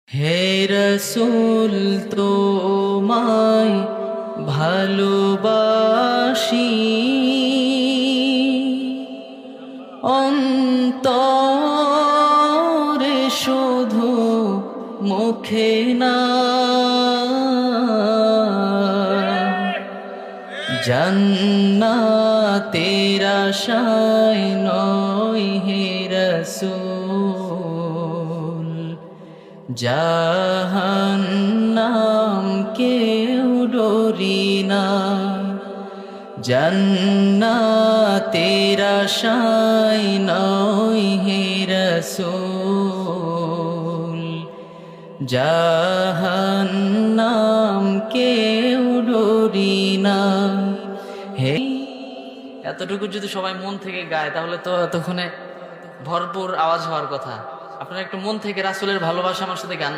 হে রসূল তোমায় ভালোবাসি, অন্তরে শুধু মুখে না। জান্নাতের আশায় নয় হে রসূল, জাহান্নাম কেউ ডরি না। জান্নাতের আশায় নয় হে রসূল, জাহান্নাম কেউ ডরি না। হে, এতটুকু যদি সবাই মন থেকে গায় তাহলে তো এতক্ষণে ভরপুর আওয়াজ হওয়ার কথা। আপনারা একটু মন থেকে রাসূলের ভালোবাসা আমার সাথে গান না।